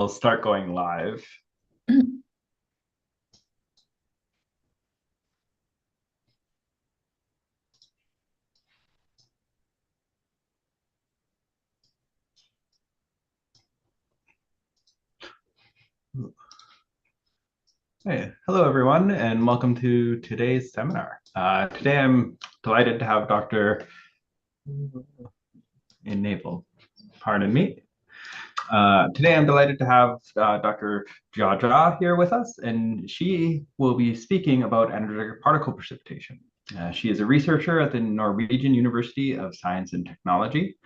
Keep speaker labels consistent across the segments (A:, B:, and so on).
A: We'll start going live. Hey, hello everyone, and welcome to today's seminar. Today I'm delighted to have Dr. Enable, pardon me. Today I'm delighted to have Dr. Jia Jia here with us, and she will be speaking about energetic particle precipitation. She is a researcher at the Norwegian University of Science and Technology.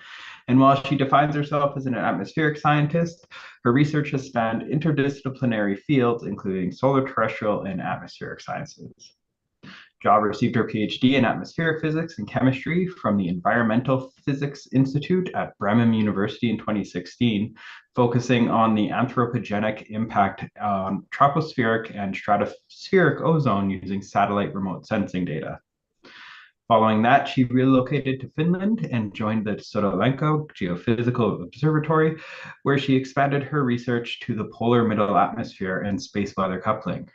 A: And while she defines herself as an atmospheric scientist, her research has spanned interdisciplinary fields, including solar, terrestrial, and atmospheric sciences. Jia received her PhD in atmospheric physics and chemistry from the Environmental Physics Institute at Bremen University in 2016, focusing on the anthropogenic impact on tropospheric and stratospheric ozone using satellite remote sensing data. Following that, she relocated to Finland and joined the Sodalenko Geophysical Observatory, where she expanded her research to the polar middle atmosphere and space weather coupling.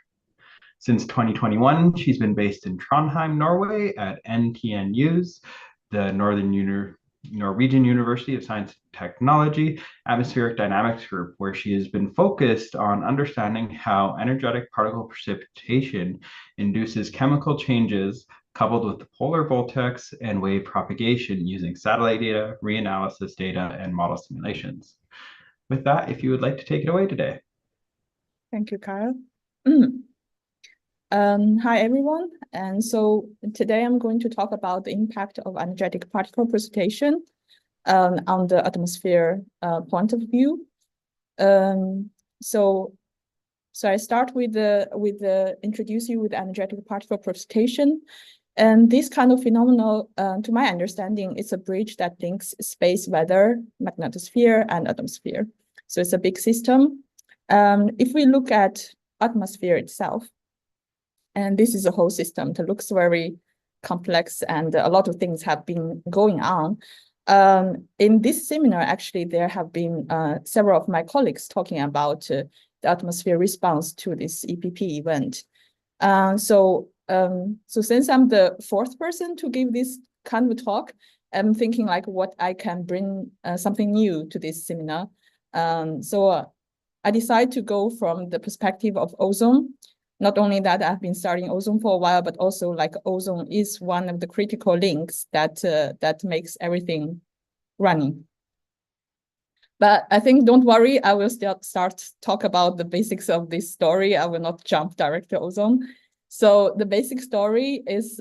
A: Since 2021, she's been based in Trondheim, Norway at NTNU's, the Norwegian University of Science and Technology Atmospheric Dynamics Group, where she has been focused on understanding how energetic particle precipitation induces chemical changes coupled with the polar vortex and wave propagation using satellite data, reanalysis data, and model simulations. With that, if you would like to take it away today.
B: Thank you, Kyle. Hi, everyone. And so today I'm going to talk about the impact of energetic particle precipitation on the atmosphere point of view. So I start with introduce you with energetic particle precipitation. And this kind of phenomenon, to my understanding, it's a bridge that links space weather, magnetosphere, and atmosphere. So it's a big system. If we look at atmosphere itself, and this is a whole system that looks very complex, and a lot of things have been going on. In this seminar, actually, there have been several of my colleagues talking about the atmosphere response to this EPP event. So since I'm the fourth person to give this kind of talk, I'm thinking like what I can bring something new to this seminar. I decided to go from the perspective of ozone. Not only that, I've been studying ozone for a while, but also like ozone is one of the critical links that makes everything running. But I think, don't worry, I will still start talk about the basics of this story. I will not jump direct to ozone. So the basic story is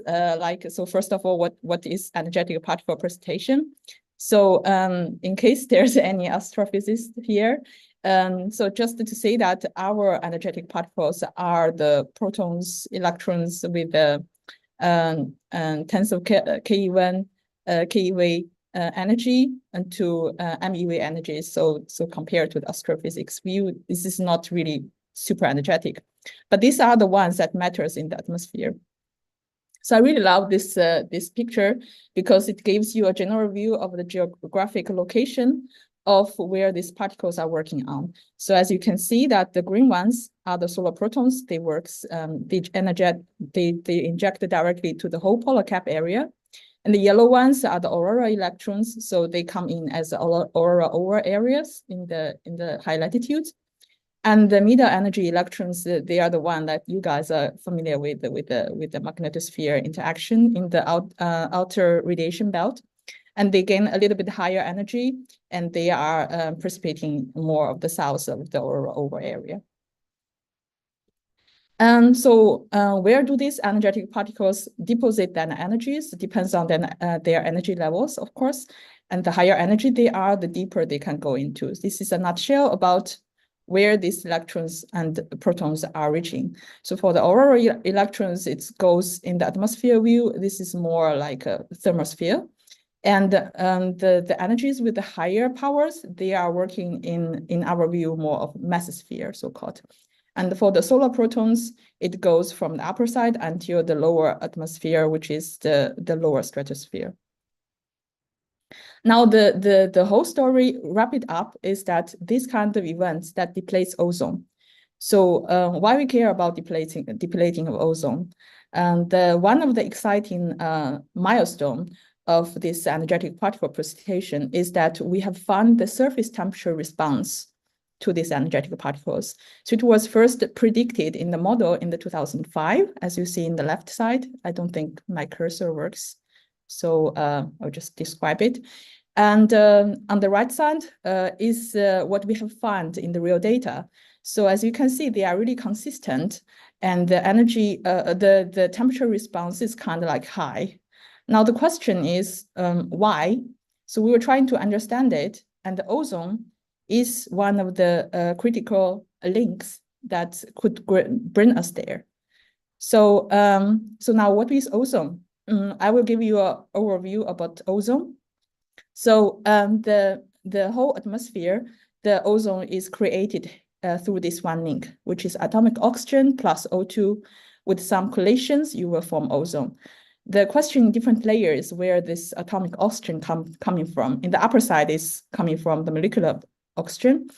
B: so first of all, what is energetic particle precipitation? So in case there's any astrophysicists here, so just to say that our energetic particles are the protons, electrons with the tens of keV energy and to MeV energy. So compared to the astrophysics view, this is not really super energetic, but these are the ones that matters in the atmosphere. So I really love this picture because it gives you a general view of the geographic location of where these particles are working on. So as you can see that the green ones are the solar protons. They inject directly to the whole polar cap area. And the yellow ones are the aurora electrons. So they come in as aurora over areas in the high latitudes. And the middle energy electrons, they are the one that you guys are familiar with the magnetosphere interaction in the outer radiation belt. And they gain a little bit higher energy, and they are precipitating more of the south of the aurora over area. And so where do these energetic particles deposit their energies? It depends on their energy levels, of course. And the higher energy they are, the deeper they can go into. This is a nutshell about where these electrons and protons are reaching. So for the aurora electrons, it goes in the atmosphere view. This is more like a thermosphere. And the energies with the higher powers, they are working in our view more of mesosphere, so-called. And for the solar protons, it goes from the upper side until the lower atmosphere, which is the lower stratosphere. Now, the whole story, wrap it up, is that these kind of events that depletes ozone. So why we care about depleting of ozone? And one of the exciting milestone of this energetic particle precipitation is that we have found the surface temperature response to these energetic particles. So it was first predicted in the model in the 2005, as you see in the left side. I don't think my cursor works, so I'll just describe it. And on the right side is what we have found in the real data. So as you can see, they are really consistent, and the energy, the temperature response is kind of like high. Now the question is why? So we were trying to understand it, and the ozone is one of the critical links that could bring us there. So so now what is ozone? I will give you an overview about ozone. So the whole atmosphere, the ozone is created through this one link, which is atomic oxygen plus O2. With some collisions, you will form ozone. The question in different layers where this atomic oxygen coming from. In the upper side is coming from the molecular oxygen.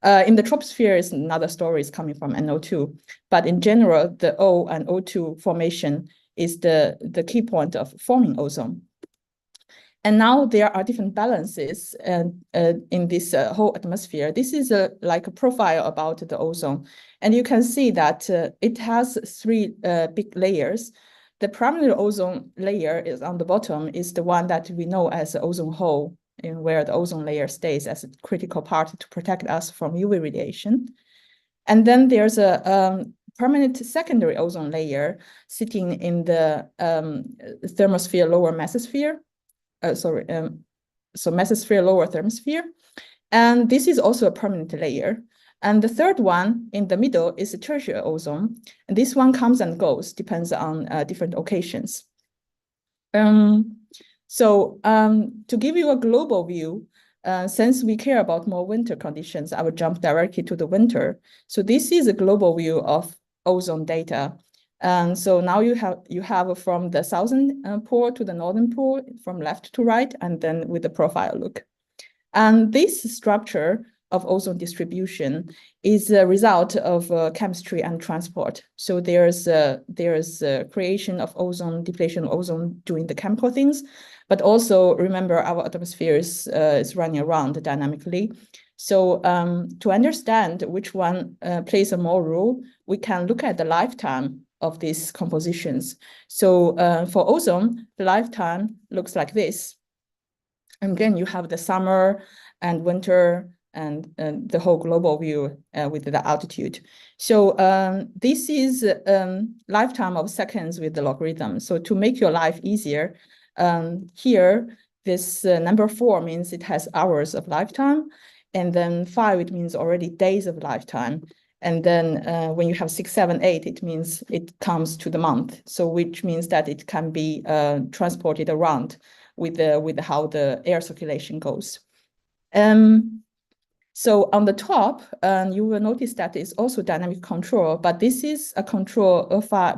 B: In the troposphere is another story, is coming from NO2. But in general, the O and O2 formation is the key point of forming ozone. And now there are different balances in this whole atmosphere. This is like a profile about the ozone. And you can see that it has three big layers. The primary ozone layer is on the bottom, is the one that we know as the ozone hole, in where the ozone layer stays as a critical part to protect us from UV radiation. And then there's a permanent secondary ozone layer sitting in the thermosphere, lower mesosphere. So mesosphere, lower thermosphere. And this is also a permanent layer. And the third one in the middle is the tertiary ozone. And this one comes and goes, depends on different occasions. So to give you a global view, since we care about more winter conditions, I will jump directly to the winter. So this is a global view of ozone data. And so now you have from the southern pole to the northern pole, from left to right, and then with the profile look. And this structure of ozone distribution is a result of chemistry and transport. So there's creation of ozone, depletion of ozone doing the chemical things, but also remember our atmosphere is running around dynamically. So to understand which one plays a more role, we can look at the lifetime of these compositions. So for ozone, the lifetime looks like this. And again, you have the summer and winter and the whole global view with the altitude. So this is lifetime of seconds with the logarithm. So to make your life easier, here, this number 4 means it has hours of lifetime. And then 5, it means already days of lifetime. And then when you have 6, 7, 8, it means it comes to the month. So which means that it can be transported around with how the air circulation goes. So on the top, you will notice that it's also dynamic control, but this is a control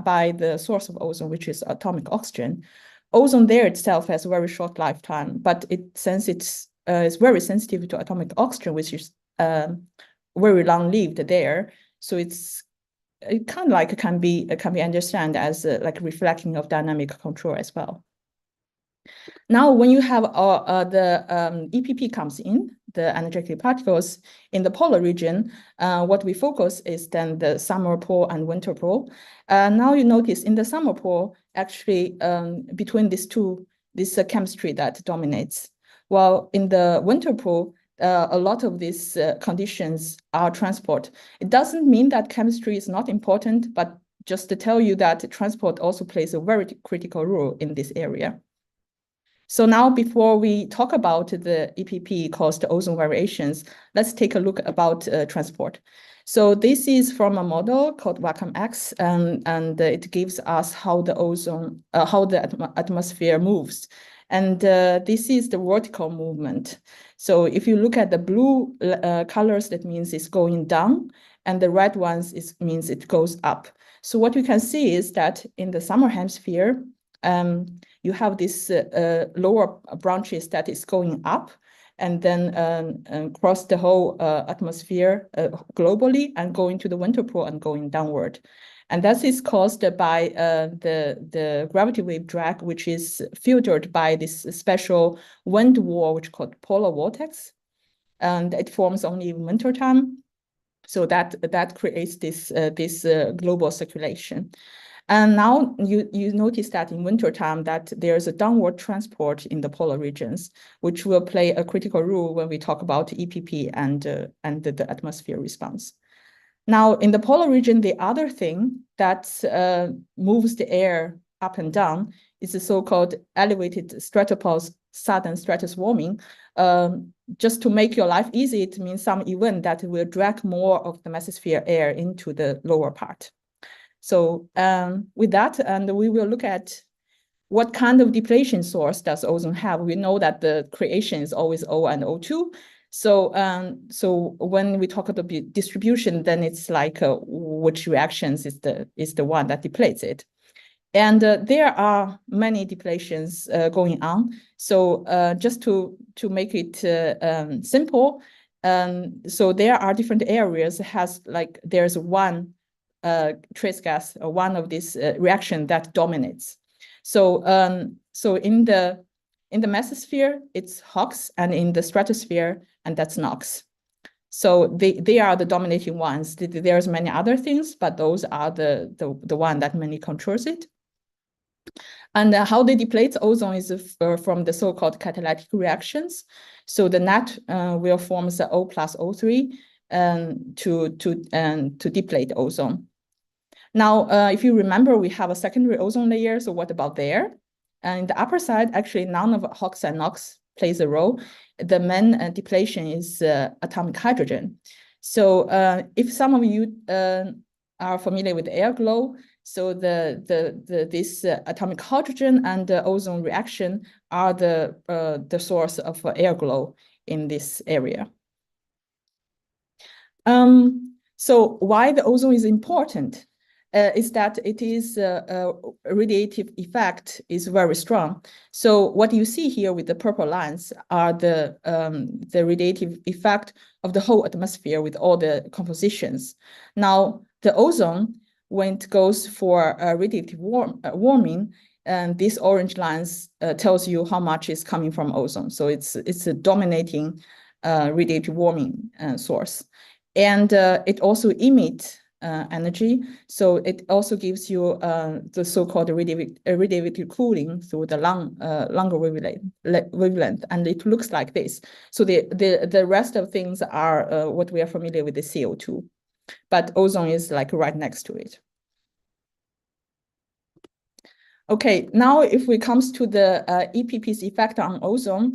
B: by the source of ozone, which is atomic oxygen. Ozone there itself has a very short lifetime, but since it's very sensitive to atomic oxygen, which is very long-lived there, so it kind of like can be understood as like reflecting of dynamic control as well. Now, when you have the EPP comes in, the energetic particles in the polar region, what we focus is then the summer pole and winter pole. Now you notice in the summer pole, actually between these two, this chemistry that dominates. While in the winter pole, a lot of these conditions are transport. It doesn't mean that chemistry is not important, but just to tell you that transport also plays a very critical role in this area. So now, before we talk about the EPP caused ozone variations, let's take a look about transport. So this is from a model called WACOM-X, and it gives us how the ozone, how the atmosphere moves. And this is the vertical movement. So if you look at the blue colors, that means it's going down, and the red ones means it goes up. So what you can see is that in the summer hemisphere, you have this lower branches that is going up and then cross the whole atmosphere globally and going to the winter pole and going downward. And that is caused by the gravity wave drag, which is filtered by this special wind wall, which is called polar vortex. And it forms only in wintertime. So that creates this global circulation. And now you notice that in wintertime that there's a downward transport in the polar regions, which will play a critical role when we talk about EPP and the atmosphere response. Now, in the polar region, the other thing that moves the air up and down is the so-called elevated stratopause southern stratus warming. Just to make your life easy, it means some event that will drag more of the mesosphere air into the lower part. So with that, and we will look at what kind of depletion source does ozone have. We know that the creation is always O and O2. So so when we talk about the distribution, then it's like which reactions is the one that depletes it. And there are many depletions going on. So just to make it simple, so there are different areas has like there's one trace gas or one of this reaction that dominates. So so in the mesosphere it's HOX, and in the stratosphere, and that's NOx. So they are the dominating ones. There's many other things, but those are the one that mainly controls it. And how they deplete ozone is from the so-called catalytic reactions. So the net will form the O plus O3 to deplete ozone. Now, if you remember, we have a secondary ozone layer. So what about there? And the upper side, actually, none of HOX and NOx plays a role. The main depletion is atomic hydrogen. So if some of you are familiar with air glow, so this atomic hydrogen and the ozone reaction are the source of air glow in this area. So why the ozone is important is that it is radiative effect is very strong. So what you see here with the purple lines are the radiative effect of the whole atmosphere with all the compositions. Now the ozone, when it goes for radiative warming, and these orange lines tells you how much is coming from ozone. So it's a dominating radiative warming source. And it also emits energy. So it also gives you the so-called radiative cooling through the longer wavelength, and it looks like this. So the rest of things are what we are familiar with, the CO2, but ozone is like right next to it. Okay, now if we comes to the EPP's effect on ozone,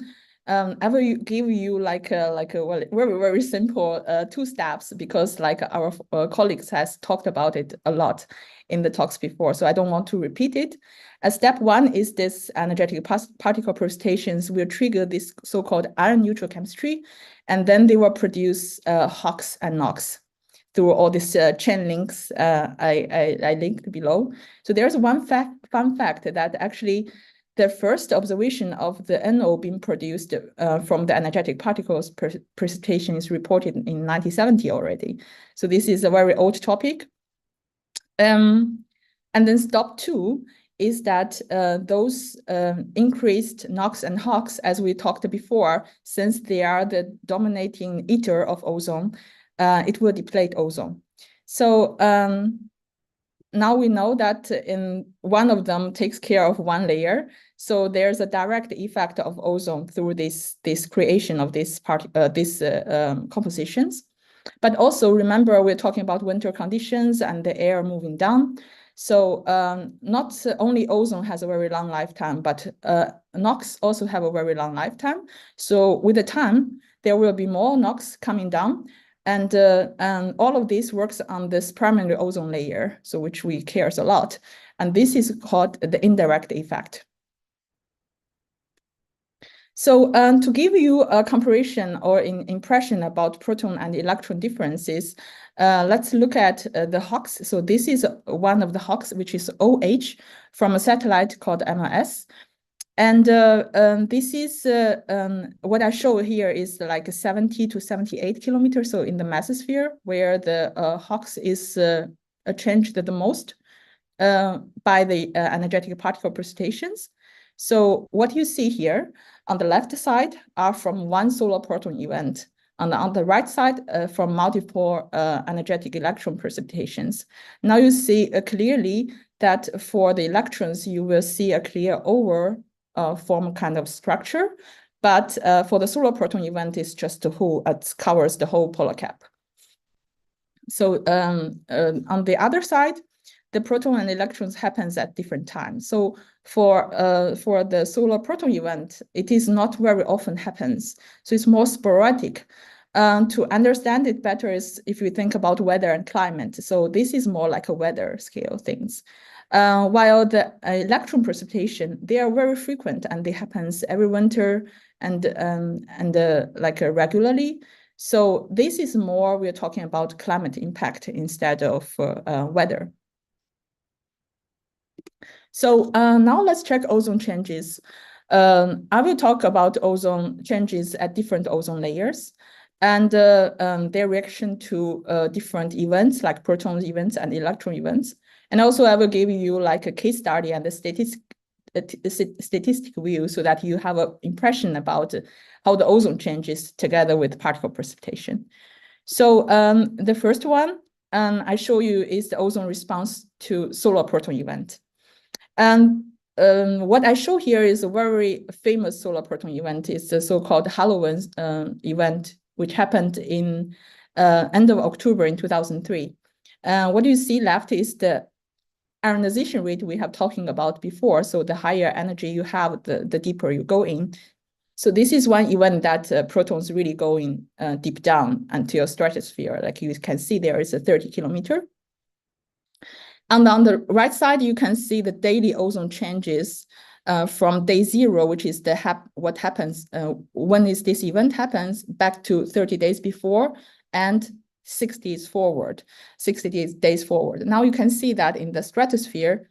B: I will give you like a very, very simple 2 steps, because like our colleagues has talked about it a lot in the talks before, so I don't want to repeat it. Step 1 is this energetic particle precipitations will trigger this so-called ion neutral chemistry, and then they will produce HOX and NOx through all these chain links I linked below. So there's one fun fact that actually the first observation of the NO being produced from the energetic particles precipitation is reported in 1970 already. So this is a very old topic. And then step 2 is that those increased NOx and HOX, as we talked before, since they are the dominating eater of ozone, it will deplete ozone. So now we know that in one of them takes care of one layer. So there's a direct effect of ozone through this creation of these compositions. But also remember, we're talking about winter conditions and the air moving down. So not only ozone has a very long lifetime, but NOx also have a very long lifetime. So with the time, there will be more NOx coming down. And all of this works on this primary ozone layer, so which we cares a lot. And this is called the indirect effect. So to give you a comparison or an impression about proton and electron differences, Let's look at the Hawks. So this is one of the Hawks, which is OH from a satellite called MRS. And this is what I show here is like 70 to 78 kilometers. So in the mesosphere, where the Hawks is changed the most by the energetic particle precipitations. So what you see here on the left side are from one solar proton event. On the right side, from multiple energetic electron precipitations. Now you see clearly that for the electrons, you will see a clear over form kind of structure. But for the solar proton event, it's just the whole, it covers the whole polar cap. So on the other side, the proton and electrons happens at different times. So for the solar proton event, it is not very often happens. So it's more sporadic. To understand it better is if you think about weather and climate. So this is more like a weather scale things. While the electron precipitation, they are very frequent and they happens every winter and like regularly. So this is more, we're talking about climate impact instead of weather. So now let's check ozone changes. I will talk about ozone changes at different ozone layers and their reaction to different events like proton events and electron events. And also I will give you like a case study and a statistic view so that you have an impression about how the ozone changes together with particle precipitation. So the first one I show you is the ozone response to solar proton event. And what I show here is a very famous solar proton event. It's the so-called Halloween event, which happened in end of October in 2003. What you see left is the ionization rate we have talking about before. So the higher energy you have, the deeper you go in. So this is one event that protons really going deep down until stratosphere. Like you can see there is a 30 kilometer. And on the right side, you can see the daily ozone changes from day 0, which is what happens when this event happens, back to 30 days before and 60 days forward. Now you can see that in the stratosphere,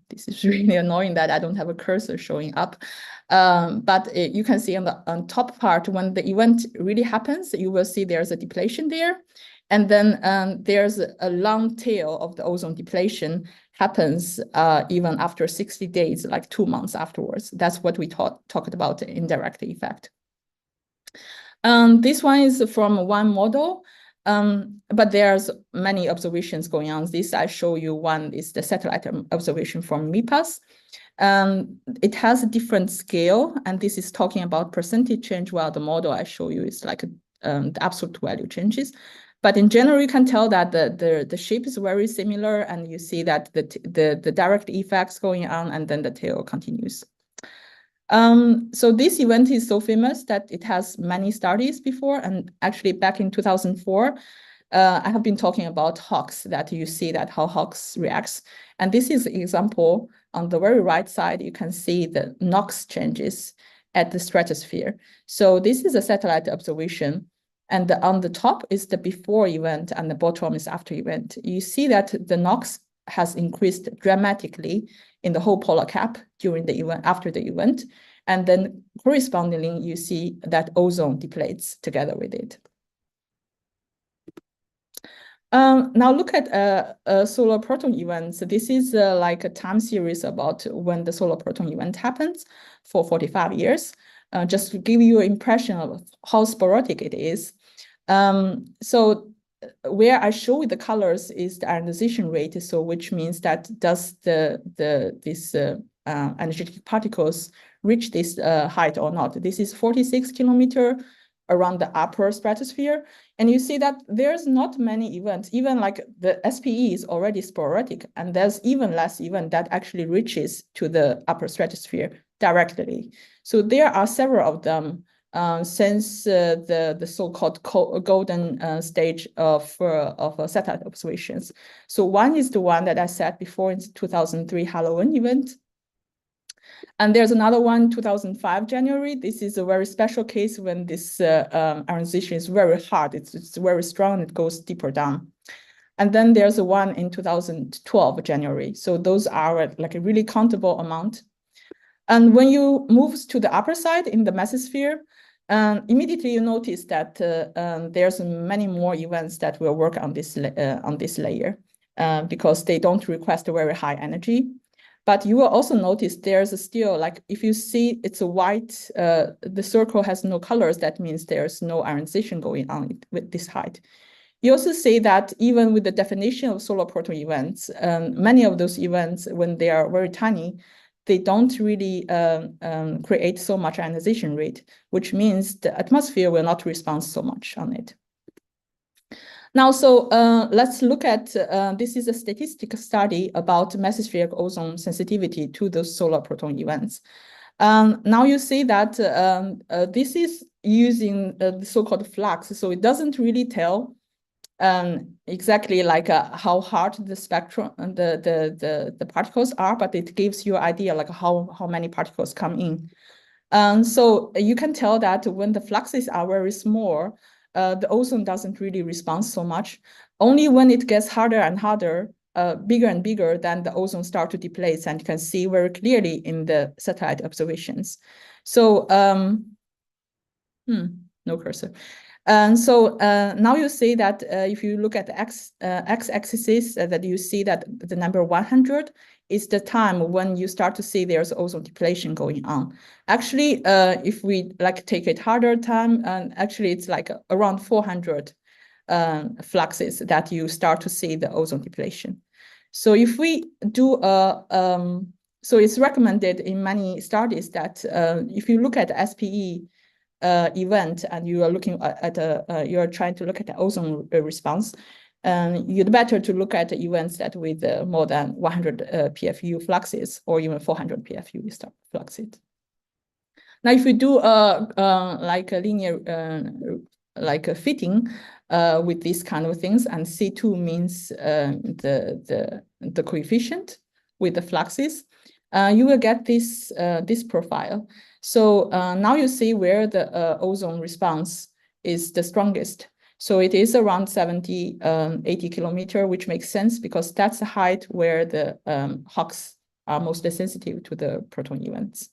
B: this is really annoying that I don't have a cursor showing up. But you can see on top part, when the event really happens, you will see there's a depletion there. And then there's a long tail of the ozone depletion happens even after 60 days, like 2 months afterwards. That's what we talked about, the indirect effect. This one is from one model, but there's many observations going on. This I show you one is the satellite observation from MIPAS. It has a different scale, and this is talking about percentage change, while the model I show you is like the absolute value changes. But in general, you can tell that the shape is very similar, and you see that the direct effects going on, and then the tail continues. So this event is so famous that it has many studies before, and actually back in 2004, I have been talking about Hawks, that you see that how Hawks reacts. And this is an example on the very right side, you can see the NOx changes at the stratosphere. So this is a satellite observation. And on the top is the before event and the bottom is after event. You see that the NOx has increased dramatically in the whole polar cap during the event, after the event. And then correspondingly, you see that ozone depletes together with it. Now look at solar proton events. This is like a time series about when the solar proton event happens for 45 years. Just to give you an impression of how sporadic it is. So where I show the colors is the ionization rate. So which means that does these energetic particles reach this height or not? This is 46 kilometer around the upper stratosphere. And you see that there's not many events, even like the SPE is already sporadic, and there's even less event that actually reaches to the upper stratosphere directly. So there are several of them since the so-called golden stage of satellite observations. So one is the one that I said before in 2003 Halloween event. And there's another one, 2005 January. This is a very special case when this ionization is very hard. It's very strong. It goes deeper down. And then there's a one in 2012 January. So those are like a really countable amount. And when you move to the upper side in the mesosphere, immediately you notice that there's many more events that will work on this layer because they don't request a very high energy. But you will also notice there's still, like, if you see it's a white, the circle has no colors, that means there's no ionization going on with this height. You also see that even with the definition of solar proton events, many of those events, when they are very tiny, they don't really create so much ionization rate, which means the atmosphere will not respond so much on it. Now, so let's look at, this is a statistical study about mesospheric ozone sensitivity to those solar proton events. Now you see that this is using the so-called flux, so it doesn't really tell exactly like how hard the spectrum and the particles are, but it gives you an idea like how many particles come in. So you can tell that when the fluxes are very small, the ozone doesn't really respond so much. Only when it gets harder and harder, bigger and bigger, then the ozone start to deplete, and you can see very clearly in the satellite observations. So no cursor. So now you see that if you look at the x-axis, that you see that the number 100 is the time when you start to see there's ozone depletion going on. Actually, if we like take it harder time, actually it's like around 400 fluxes that you start to see the ozone depletion. So if we do so it's recommended in many studies that if you look at SPE event and you are looking at you are trying to look at the ozone response, you'd better to look at events that with more than 100 PFU fluxes or even 400 PFU fluxes. Now, if we do like a linear like a fitting with these kind of things, and C2 means the coefficient with the fluxes, you will get this this profile. So now you see where the ozone response is the strongest. So it is around 70, 80 kilometer, which makes sense because that's the height where the HOX are most sensitive to the proton events.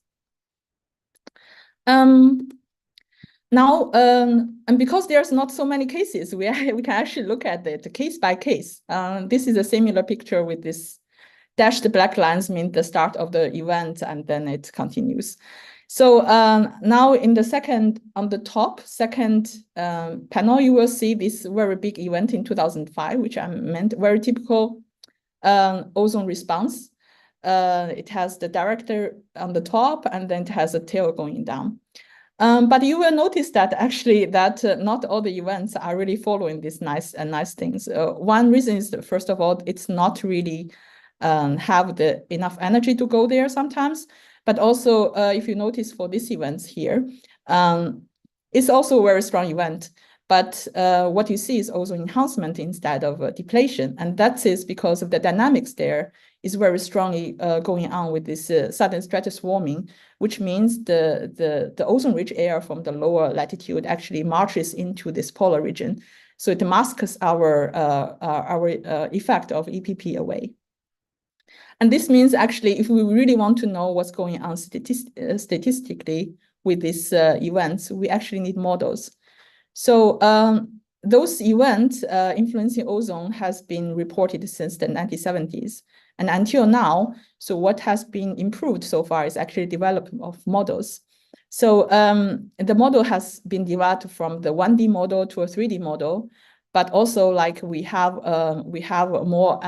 B: Now, and because there's not so many cases, we can actually look at it case by case. This is a similar picture with this dashed black lines mean the start of the event, and then it continues. So now in the second, on the top, second panel, you will see this very big event in 2005, which I meant very typical ozone response. It has the director on the top, and then it has a tail going down. But you will notice that actually that not all the events are really following these nice things. One reason is that, first of all, it's not really have the enough energy to go there sometimes. But also, if you notice for these events here, it's also a very strong event. But what you see is ozone enhancement instead of depletion. And that is because of the dynamics there is very strongly going on with this sudden stratus warming, which means the ozone-rich air from the lower latitude actually marches into this polar region. So it masks our effect of EPP away. And this means actually, if we really want to know what's going on statistically with these events, we actually need models. So those events influencing ozone has been reported since the 1970s. And until now, so what has been improved so far is actually development of models. So the model has been developed from the 1D model to a 3D model, but also like we have more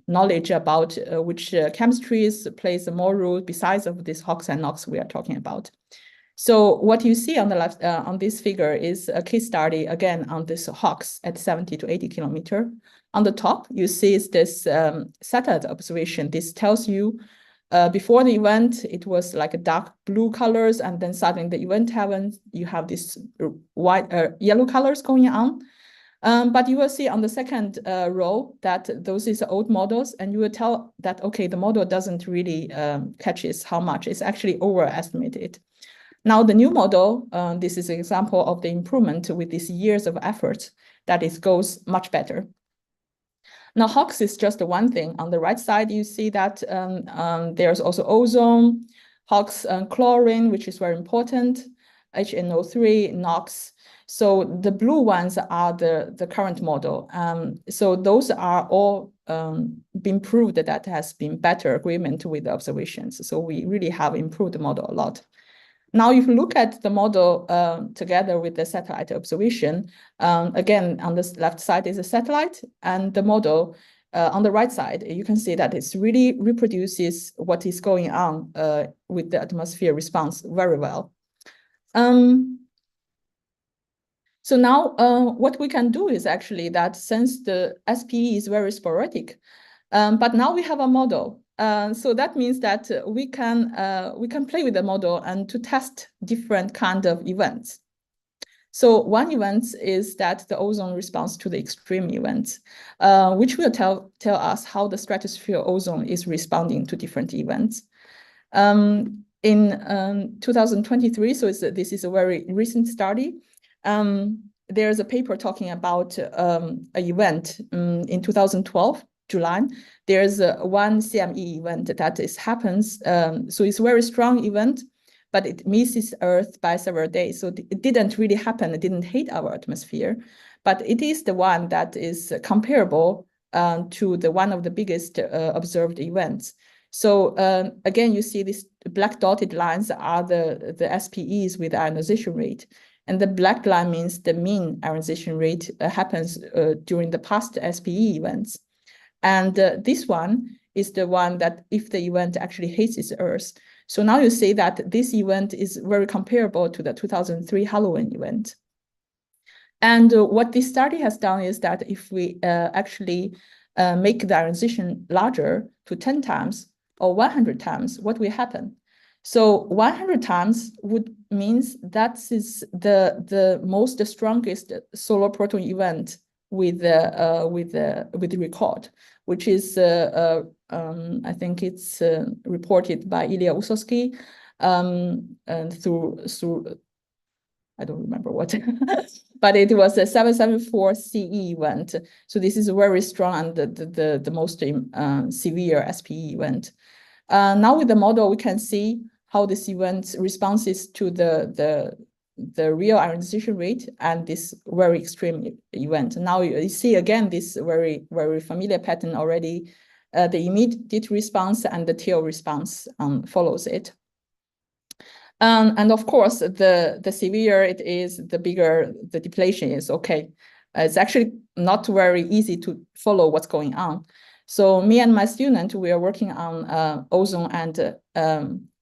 B: knowledge about which chemistries plays a more role besides of this HOX and NOx we are talking about. So what you see on the left on this figure is a case study again on this HOX at 70 to 80 kilometer. On the top, you see is this satellite observation. This tells you before the event, it was like a dark blue colors, and then suddenly the event happens, you have this white yellow colors going on. But you will see on the second row that those is old models, and you will tell that, okay, the model doesn't really catches how much. It's actually overestimated. Now the new model, this is an example of the improvement with these years of effort, that it goes much better. Now HOX is just one thing. On the right side, you see that there's also ozone, HOX chlorine, which is very important, HNO3, NOx. So the blue ones are the current model. So those are all been proved that has been better agreement with the observations. So we really have improved the model a lot. Now, if you look at the model together with the satellite observation, again, on the left side is a satellite, and the model on the right side, you can see that it really reproduces what is going on with the atmosphere response very well. So now what we can do is actually that since the SPE is very sporadic, but now we have a model. So that means that we can play with the model and to test different kind of events. So one event is that the ozone response to the extreme events, which will tell us how the stratosphere ozone is responding to different events. In 2023, so this is a very recent study. There's a paper talking about an event in 2012, July. There's one CME event that happens. So it's a very strong event, but it misses Earth by several days. So it didn't really happen. It didn't hit our atmosphere, but it is the one that is comparable to the one of the biggest observed events. So again, you see these black dotted lines are the SPEs with ionization rate. And the black line means the mean ionization rate happens during the past SPE events. And this one is the one that if the event actually hits its Earth. So now you see that this event is very comparable to the 2003 Halloween event. And what this study has done is that if we actually make the ionization larger to 10 times or 100 times, what will happen? So 100 times would means that is the most strongest solar proton event with the record, which is I think it's reported by Ilya Usovsky and through I don't remember what, but it was a 774 CE event. So this is very strong and the most severe SPE event. Now with the model, we can see how this event responses to the real ionization rate and this very extreme event. Now you see again this very familiar pattern already. The immediate response and the tail response follows it. And of course, the severe it is, the bigger the depletion is. Okay, it's actually not very easy to follow what's going on. So me and my student, we are working on ozone and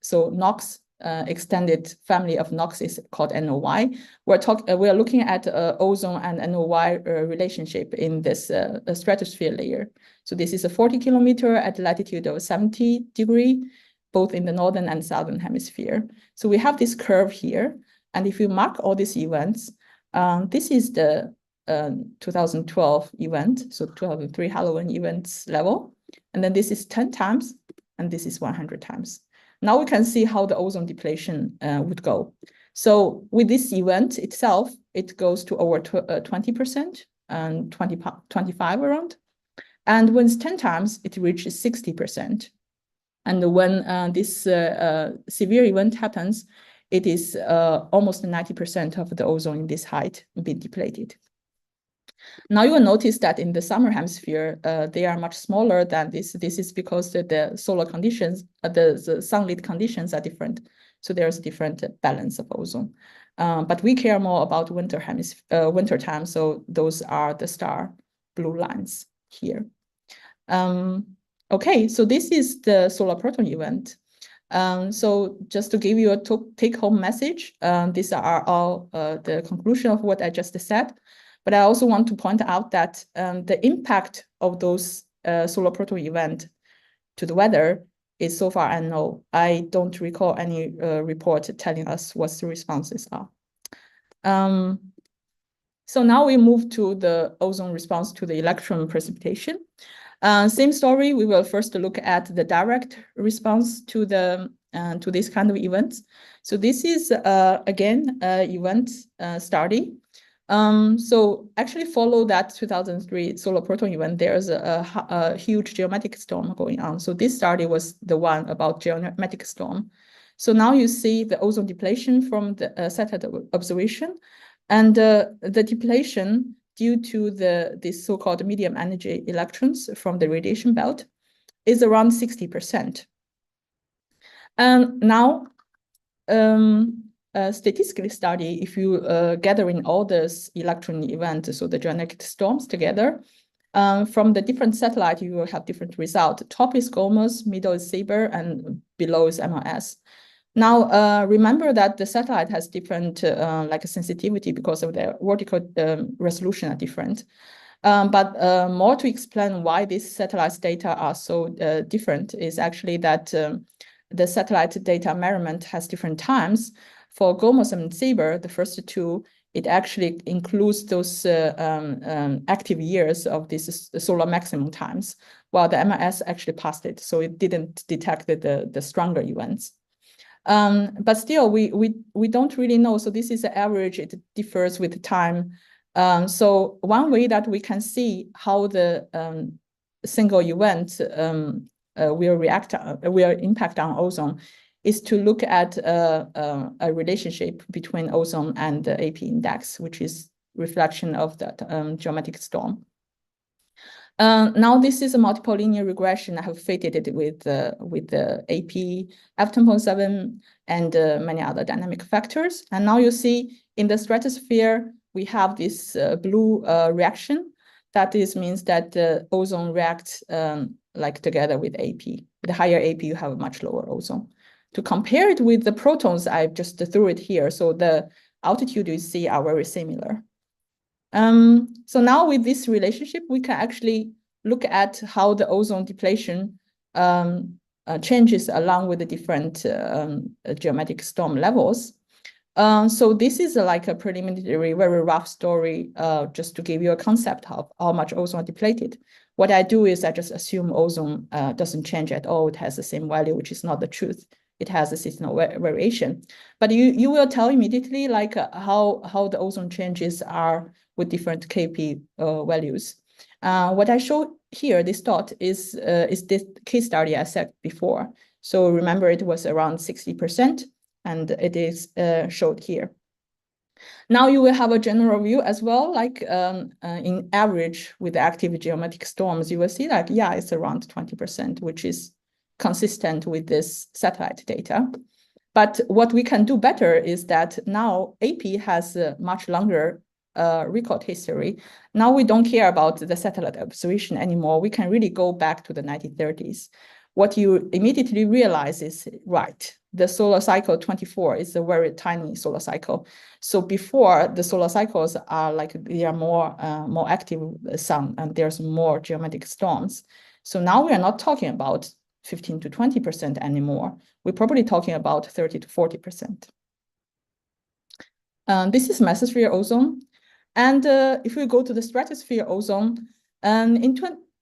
B: so NOx, extended family of NOx is called NOY. We are looking at ozone and NOY relationship in this stratosphere layer. So this is a 40 kilometer at latitude of 70 degree, both in the northern and southern hemisphere. So we have this curve here. And if you mark all these events, this is the 2012 event, so 2003 Halloween events level. And then this is 10 times, and this is 100 times. Now we can see how the ozone depletion would go. So with this event itself, it goes to over 20% and 25 around. And when it's 10 times, it reaches 60%. And when this severe event happens, it is almost 90% of the ozone in this height being depleted. Now you will notice that in the summer hemisphere, they are much smaller than this. This is because the solar conditions, the sunlit conditions are different. So there's a different balance of ozone. But we care more about winter time. So those are the star blue lines here. Okay, so this is the solar proton event. So just to give you a take-home message, these are all the conclusion of what I just said. But I also want to point out that the impact of those solar proton event to the weather is so far unknown. I don't recall any report telling us what the responses are. So now we move to the ozone response to the electron precipitation. Same story, we will first look at the direct response to this kind of events. So this is, again, event study. So actually follow that 2003 solar proton event, there's a huge geometric storm going on. So this study was the one about geometric storm. So now you see the ozone depletion from the satellite observation, and the depletion due to this so-called medium energy electrons from the radiation belt is around 60%. And now, statistically study, if you gathering all these electron events, so the geometric storms together, from the different satellite, you will have different result. Top is GOMOS, middle is SABRE, and below is MLS. Now, remember that the satellite has different like sensitivity because of their vertical resolution are different. But more to explain why these satellite data are so different is actually that the satellite data measurement has different times. For GOMOS and SABRE, the first two, it actually includes those active years of these solar maximum times, while the MLS actually passed it, so it didn't detect the stronger events. But still, we don't really know. So this is the average. It differs with time. So one way that we can see how the single event will impact on ozone is to look at a relationship between ozone and the AP index, which is reflection of that geometric storm. Now this is a multiple linear regression. I have fitted it with the AP F10.7 and many other dynamic factors. And now you see in the stratosphere, we have this blue reaction. That means that the ozone reacts like together with AP. With the higher AP, you have a much lower ozone. To compare it with the protons, I just threw it here. So the altitude you see are very similar. So now with this relationship, we can actually look at how the ozone depletion changes along with the different geometric storm levels. So this is like a preliminary, very rough story, just to give you a concept of how much ozone are depleted. What I do is I just assume ozone doesn't change at all. It has the same value, which is not the truth. It has a seasonal variation. But you will tell immediately like how the ozone changes are with different KP values. What I show here, this dot, is this case study I said before. So remember, it was around 60%, and it is showed here. Now you will have a general view as well, like in average with active geometric storms, you will see like, yeah, it's around 20%, which is consistent with this satellite data. But what we can do better is that now AP has a much longer record history. Now we don't care about the satellite observation anymore. We can really go back to the 1930s. What you immediately realize is, right, the solar cycle 24 is a very tiny solar cycle. So before, the solar cycles are like, they are more active sun, and there's more geometric storms. So now we are not talking about 15 to 20% anymore. We're probably talking about 30 to 40%. This is mesosphere ozone. And if we go to the stratosphere ozone, in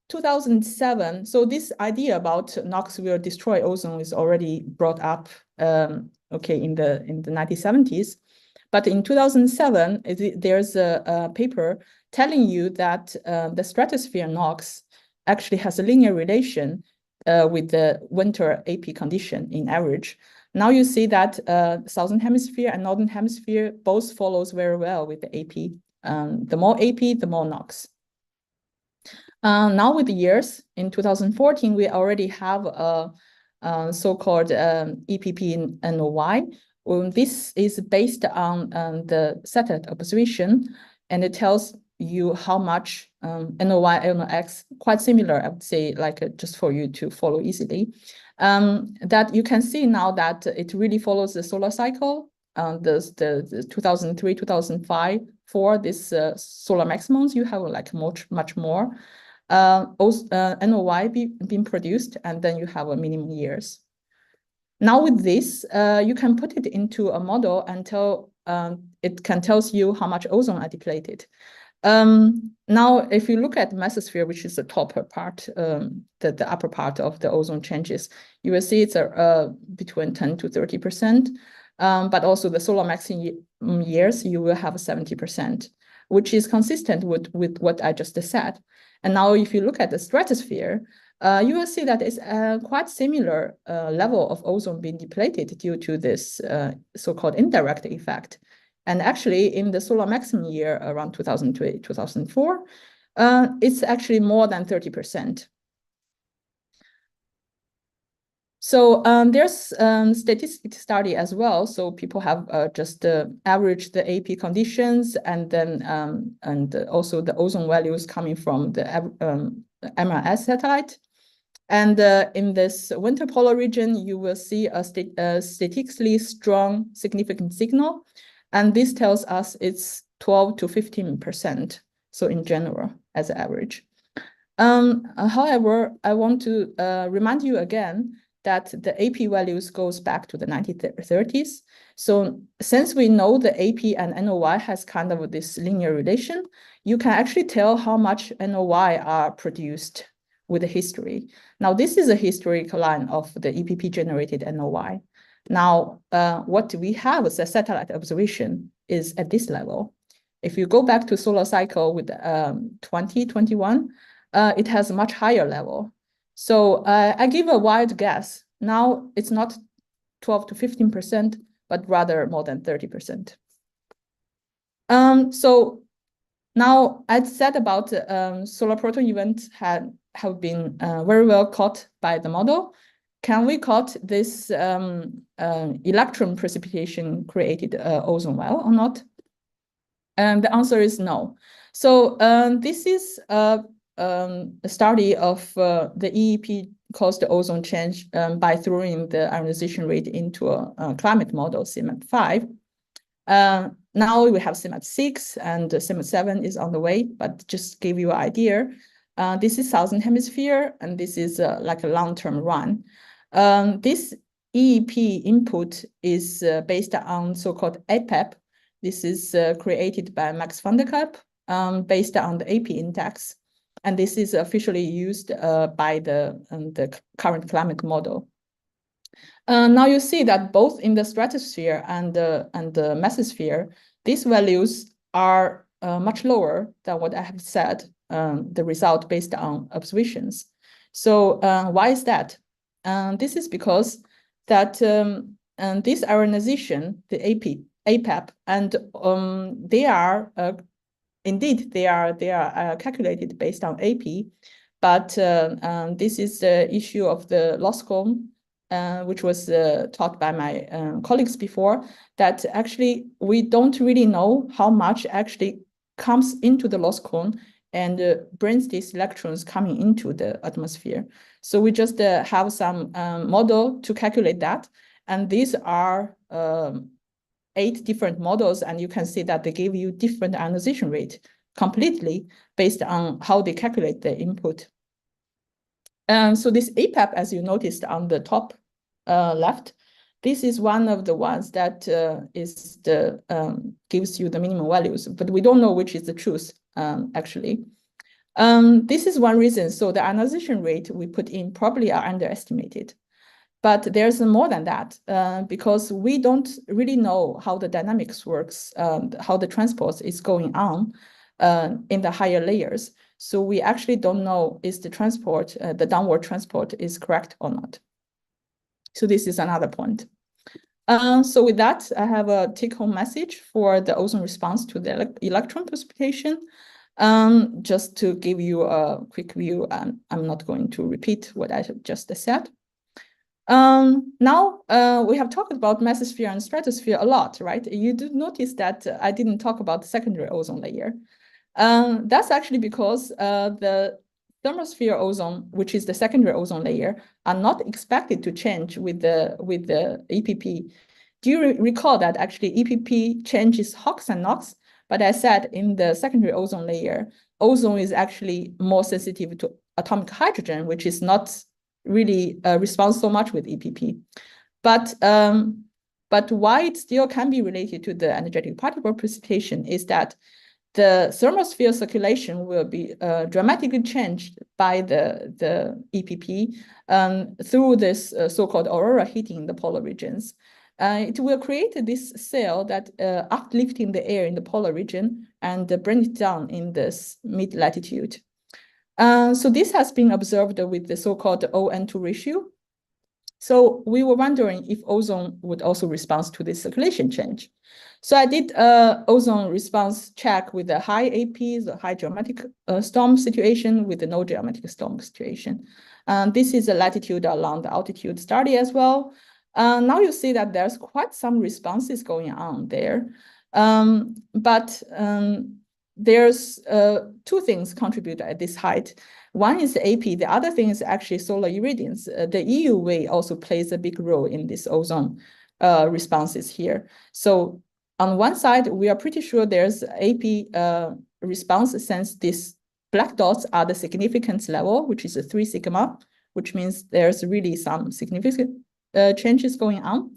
B: 2007, so this idea about NOx will destroy ozone is already brought up, okay, in the 1970s. But in 2007, there's a paper telling you that the stratosphere NOx actually has a linear relation with the winter AP condition in average. Now you see that southern hemisphere and northern hemisphere both follows very well with the AP. The more AP, the more NOx. Now with the years, in 2014, we already have a so-called EPP NOY. This is based on the satellite observation, and it tells you how much NOY, NOx, quite similar, I would say, like just for you to follow easily. That you can see now that it really follows the solar cycle, the 2003, 2005, for this solar maximums, you have like much more NOY being produced, and then you have a minimum years. Now with this, you can put it into a model and tell it can tells you how much ozone are depleted. Now, if you look at the mesosphere, which is the top part, the upper part of the ozone changes, you will see it's between 10 to 30%. But also the solar maximum years, you will have 70%, which is consistent with what I just said. And now if you look at the stratosphere, you will see that it's a quite similar level of ozone being depleted due to this so-called indirect effect. And actually, in the solar maximum year around 2002, 2004, it's actually more than 30%. So there's statistic study as well. So people have just averaged the AP conditions and then and also the ozone values coming from the MRS satellite. And in this winter polar region, you will see a statistically strong significant signal. And this tells us it's 12 to 15%. So in general, as an average. However, I want to remind you again that the AP values goes back to the 1930s. So since we know the AP and NOI has kind of this linear relation, you can actually tell how much NOI are produced with the history. Now, this is a historical line of the EPP generated NOI. Now, what we have as a satellite observation is at this level. If you go back to solar cycle with 2021, it has a much higher level. So I give a wild guess. Now it's not 12 to 15%, but rather more than 30%. So now I said about solar proton events have been very well caught by the model. Can we caught this electron precipitation created ozone well or not? And the answer is no. So this is a study of the EEP caused ozone change by throwing the ionization rate into a climate model, CMAP5. Now we have CMAP6 and CMAP7 is on the way, but just give you an idea. This is Southern Hemisphere, and this is like a long-term run. This EEP input is based on so-called APEP. This is created by Max van der Kolk based on the AP index. And this is officially used by the current climate model. Now you see that both in the stratosphere and the mesosphere, these values are much lower than what I have said, the result based on observations. So why is that? This is because that this ionization, the APEP, and they are indeed they are calculated based on AP, but this is the issue of the loss cone, which was taught by my colleagues before, that actually we don't really know how much actually comes into the loss cone and brings these electrons coming into the atmosphere. So we just have some model to calculate that. And these are 8 different models, and you can see that they give you different ionization rate completely based on how they calculate the input. So this APEP, as you noticed on the top left, this is one of the ones that is the gives you the minimum values, but we don't know which is the truth actually. This is one reason. So the ionization rate we put in probably are underestimated. But there's more than that, because we don't really know how the dynamics works, how the transport is going on in the higher layers. So we actually don't know is the transport, the downward transport is correct or not. So this is another point. So with that, I have a take-home message for the ozone response to the electron precipitation. Just to give you a quick view, I'm not going to repeat what I just said. Now we have talked about mesosphere and stratosphere a lot, right? You do notice that I didn't talk about the secondary ozone layer. That's actually because the thermosphere ozone, which is the secondary ozone layer, are not expected to change with the EPP. Do you recall that actually EPP changes HOX and NOx? But I said in the secondary ozone layer, ozone is actually more sensitive to atomic hydrogen, which is not really responds so much with EPP. But But why it still can be related to the energetic particle precipitation is that the thermosphere circulation will be dramatically changed by the EPP through this so-called aurora heating in the polar regions. It will create this cell that uplifting the air in the polar region and bring it down in this mid-latitude. So this has been observed with the so-called O-N2 ratio. So we were wondering if ozone would also respond to this circulation change. So I did ozone response check with the high AP, the high geometric storm situation with the no geometric storm situation. This is a latitude along the altitude study as well. Now you see that there's quite some responses going on there. But there's two things contribute at this height. One is the AP, the other thing is actually solar irradiance. The EUV also plays a big role in this ozone responses here. So on one side, we are pretty sure there's AP response since these black dots are the significance level, which is a 3 sigma, which means there's really some significant changes going on.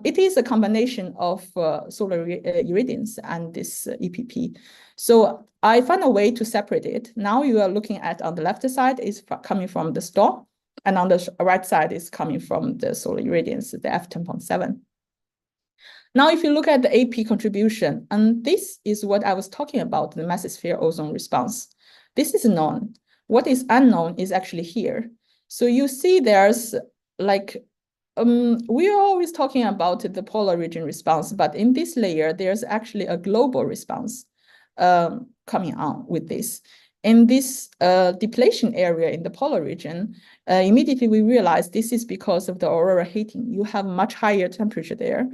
B: It is a combination of solar irradiance and this EPP. So I found a way to separate it. Now you are looking at on the left side is coming from the storm, and on the right side is coming from the solar irradiance, the F10.7. Now, if you look at the AP contribution, and this is what I was talking about, the mesosphere ozone response. This is known. What is unknown is actually here. So you see there's like, we are always talking about the polar region response, but in this layer, there's actually a global response coming on with this. In this depletion area in the polar region, immediately we realize this is because of the aurora heating. You have much higher temperature there.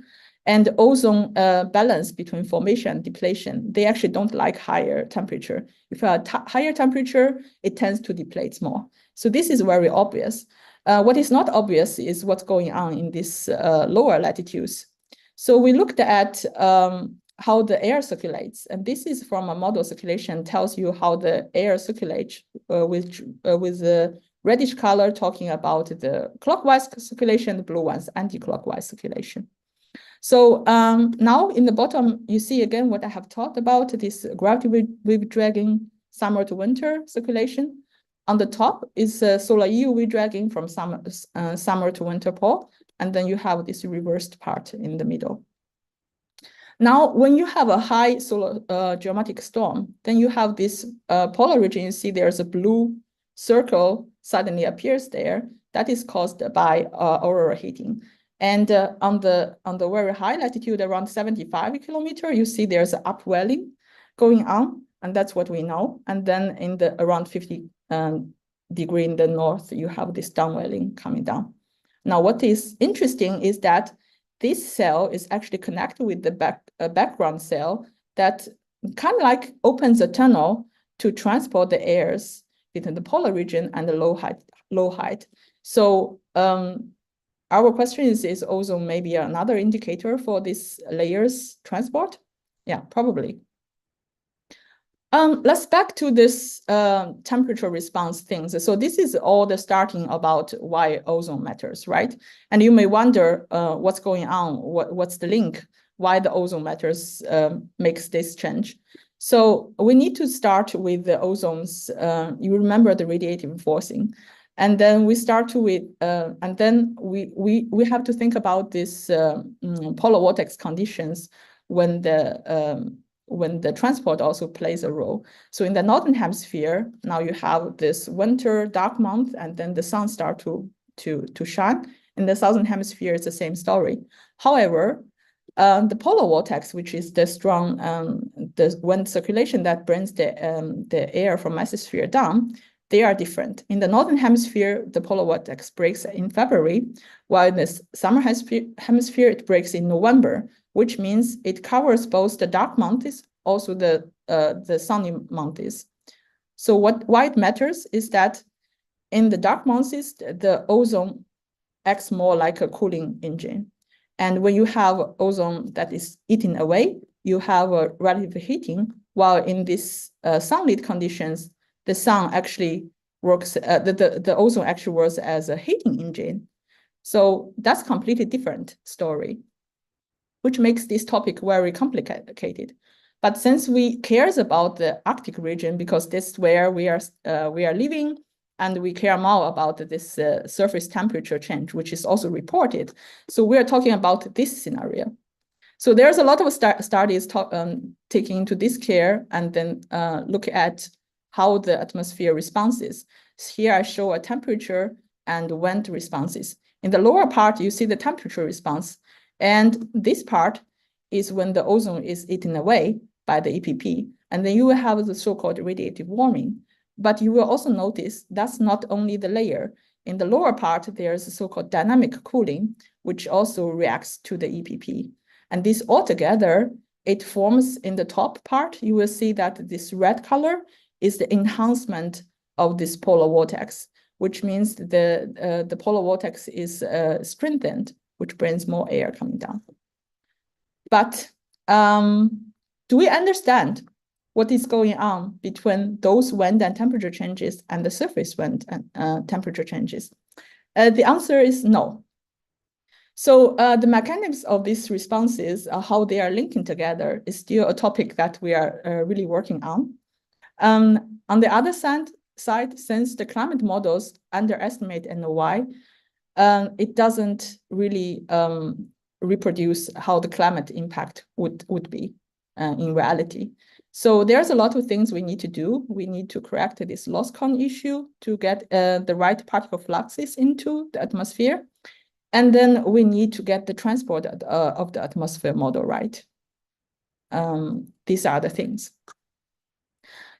B: And ozone balance between formation and depletion, they actually don't like higher temperature. If you have higher temperature, it tends to deplete more. So this is very obvious. What is not obvious is what's going on in these lower latitudes. So we looked at how the air circulates, and this is from a model circulation, tells you how the air circulates with the reddish color talking about the clockwise circulation, the blue ones anti-clockwise circulation. So now in the bottom, you see again what I have talked about, this gravity wave dragging summer to winter circulation. On the top is solar EUV dragging from summer to winter pole, and then you have this reversed part in the middle. Now, when you have a high solar geometric storm, then you have this polar region. You see there's a blue circle suddenly appears there. That is caused by aurora heating. And on the very high latitude, around 75 kilometer, you see there's an upwelling going on, and that's what we know. And then in the around 50 degree in the north, you have this downwelling coming down. Now, what is interesting is that this cell is actually connected with the background cell that kind of like opens a tunnel to transport the airs between the polar region and the low height. So our question is ozone maybe another indicator for this layers transport? Yeah, probably. Let's back to this temperature response things. So this is all the starting about why ozone matters, right? And you may wonder what's going on, what's the link, why the ozone matters makes this change. So we need to start with the ozones. You remember the radiative forcing. And then we start with, and then we have to think about this polar vortex conditions when the transport also plays a role. So in the northern hemisphere, now you have this winter dark month, and then the sun start to shine. In the southern hemisphere, it's the same story. However, the polar vortex, which is the strong the wind circulation that brings the air from mesosphere down, they are different. In the northern hemisphere, the polar vortex breaks in February, while in the summer hemisphere, it breaks in November, which means it covers both the dark months, also the sunny months. So why it matters is that in the dark months, the ozone acts more like a cooling engine. And when you have ozone that is eaten away, you have a relative heating, while in these sunlit conditions, the sun actually works, the ozone actually works as a heating engine. So that's completely different story. which makes this topic very complicated. But since we cares about the Arctic region, because this is where we are living, and we care more about this surface temperature change, which is also reported. So we are talking about this scenario. So there's a lot of studies taking into this care and then look at how the atmosphere responses. So here I show a temperature and wind responses. In the lower part, you see the temperature response. And this part is when the ozone is eaten away by the EPP. And then you will have the so-called radiative warming. But you will also notice that's not only the layer. In the lower part, there's a so-called dynamic cooling, which also reacts to the EPP. And this altogether, it forms in the top part, you will see that this red color is the enhancement of this polar vortex, which means the polar vortex is strengthened, which brings more air coming down. But do we understand what is going on between those wind and temperature changes and the surface wind and temperature changes? The answer is no. So the mechanics of these responses, how they are linking together, is still a topic that we are really working on. On the other side, since the climate models underestimate NOI, it doesn't really reproduce how the climate impact would be in reality. So there's a lot of things we need to do. We need to correct this loss con issue to get the right particle fluxes into the atmosphere. And then we need to get the transport of the atmosphere model right. These are the things.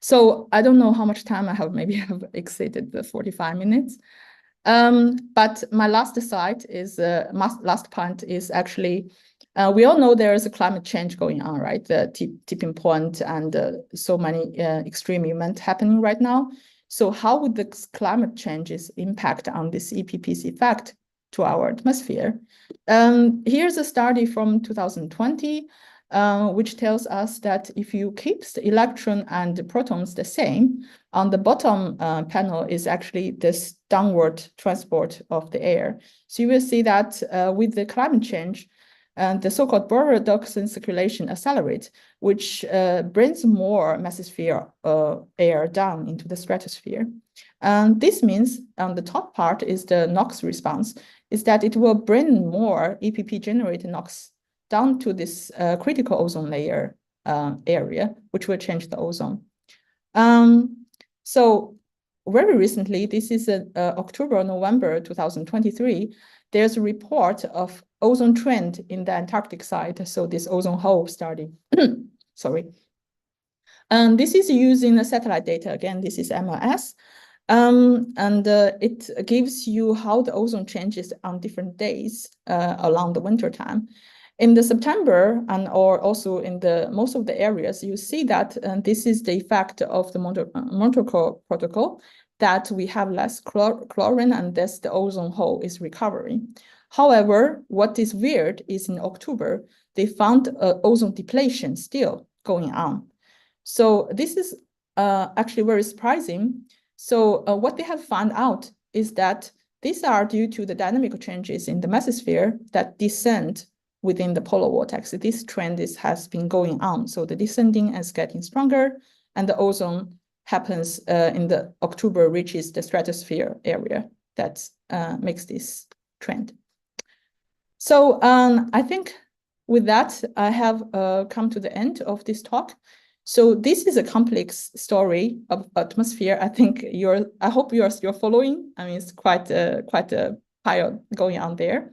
B: So I don't know how much time I have. Maybe I have exceeded the 45 minutes. But my last slide is, last point is actually, we all know there is a climate change going on, right? The tipping point and so many extreme events happening right now. So how would the climate changes impact on this EPP's effect to our atmosphere? Here's a study from 2020, which tells us that if you keep the electron and the protons the same, on the bottom panel is actually this downward transport of the air. So you will see that with the climate change, the so-called Boreal-Dodson circulation accelerates, which brings more mesosphere air down into the stratosphere. And this means on the top part is the NOx response, is that it will bring more EPP-generated NOx down to this critical ozone layer area, which will change the ozone. So very recently, this is October, November 2023, there's a report of ozone trend in the Antarctic side. So this ozone hole study, sorry. This is using the satellite data. Again, this is MLS. It gives you how the ozone changes on different days along the winter time. In the September or also in the most of the areas, you see that this is the effect of the Montreal Protocol, that we have less chlorine and thus the ozone hole is recovering. However, what is weird is in October, they found ozone depletion still going on. So this is actually very surprising. So what they have found out is that these are due to the dynamic changes in the mesosphere that descend within the polar vortex. This trend has been going on. So the descending is getting stronger, and the ozone happens in the October reaches the stratosphere area that makes this trend. So I think with that, I have come to the end of this talk. So this is a complex story of atmosphere. I think I hope you're following. I mean, it's quite a pile going on there.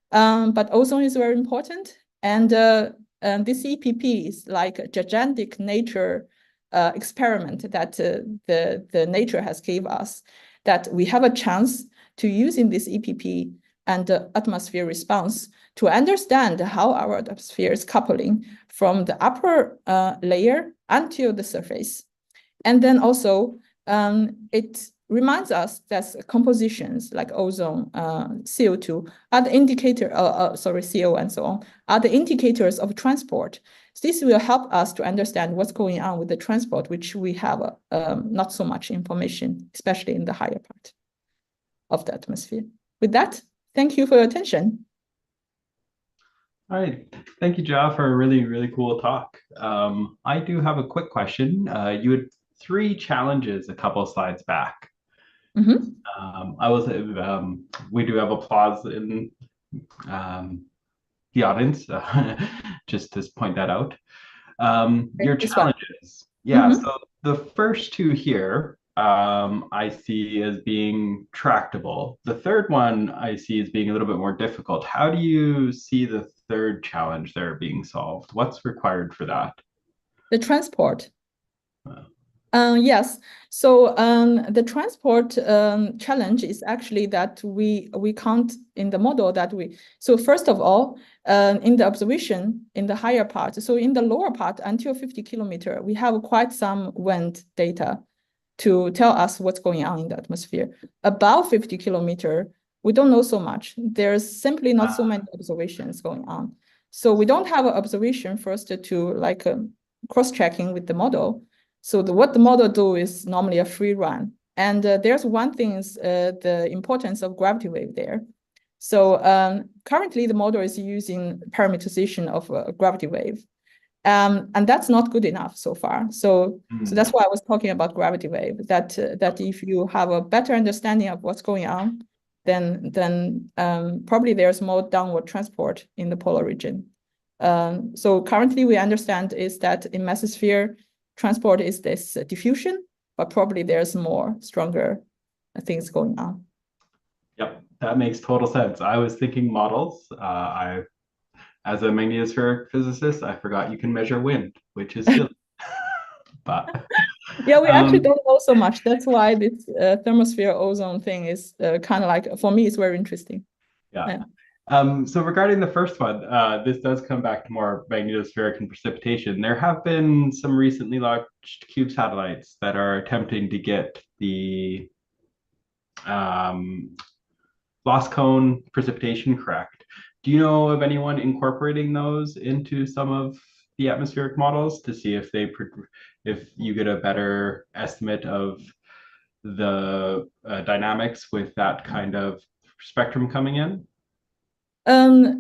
B: But ozone is very important. And this EPP is like a gigantic nature experiment that the nature has gave us, that we have a chance to using this EPP and the atmosphere response to understand how our atmosphere is coupling from the upper layer until the surface. And then also it reminds us that compositions like ozone, CO2 are the indicator, CO and so on, are the indicators of transport. So this will help us to understand what's going on with the transport, which we have not so much information, especially in the higher part of the atmosphere. With that, thank you for your attention.
A: All right. Thank you, Jia, for a really, really cool talk. I do have a quick question. You had three challenges a couple slides back.
B: Mhm.
A: I was, we do have applause in um, the audience, just to point that out.
B: Okay,
A: Your
B: this one.
A: challenges. Yeah,
B: Mhm.
A: so the first two here, I see as being tractable. The third one I see as being a little bit more difficult. How do you see the third challenge there being solved? What's required for that?
B: The transport.
A: Uh,
B: Yes. So the transport challenge is actually that we count in the model that we. So first of all, in the observation in the higher part, so in the lower part until 50 kilometer, we have quite some wind data to tell us what's going on in the atmosphere. Above 50 kilometer, we don't know so much. There's simply not so many observations going on. So we don't have an observation first to like cross-checking with the model. So what the model do is normally a free run. And there's one thing is the importance of gravity wave there. So currently the model is using parameterization of a gravity wave. And that's not good enough so far. So that's why I was talking about gravity wave, that if you have a better understanding of what's going on, then probably there's more downward transport in the polar region. So currently we understand is that in mesosphere, transport is this diffusion, but probably there's more stronger things going on.
A: Yep, that makes total sense. I was thinking models. As a magnetospheric physicist, I forgot you can measure wind, which is silly. But
B: Yeah, we actually
A: um,
B: don't know so much. That's why this thermosphere ozone thing is kind of like, for me, it's very interesting.
A: yeah.
B: Yeah.
A: So regarding the first one, this does come back to more magnetospheric and precipitation. There have been some recently launched cube satellites that are attempting to get the um, lost cone precipitation correct. Do you know of anyone incorporating those into some of the atmospheric models to see if if you get a better estimate of the dynamics with that kind of spectrum coming in?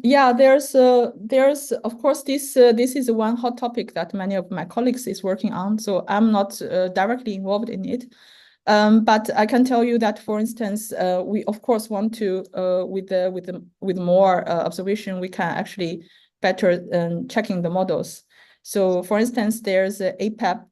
B: Yeah, there's of course this is one hot topic that many of my colleagues is working on. So I'm not directly involved in it. But I can tell you that, for instance, we of course want to with more observation, we can actually better checking the models. So, for instance, there's a APAP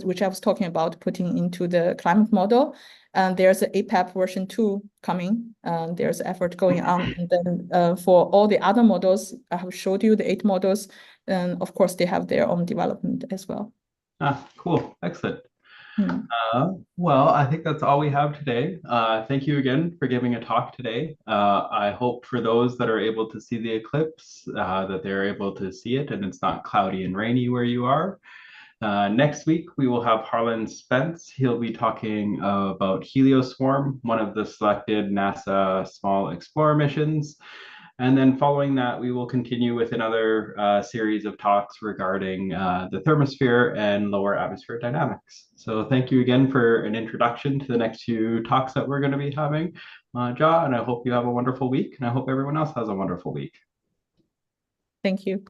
B: which I was talking about putting into the climate model, and there's a APAP version 2 coming. There's effort going on, and then for all the other models, I have showed you the 8 models, and of course they have their own development as well.
A: Ah, cool, excellent.
B: Hmm.
A: Well, I think that's all we have today. Thank you again for giving a talk today. I hope for those that are able to see the eclipse that they're able to see it and it's not cloudy and rainy where you are. Next week, we will have Harlan Spence. He'll be talking about Helioswarm, one of the selected NASA small explorer missions. And then following that, we will continue with another series of talks regarding the thermosphere and lower atmosphere dynamics. So thank you again for an introduction to the next few talks that we're going to be having, Ja, and I hope you have a wonderful week, and I hope everyone else has a wonderful week.
B: Thank you.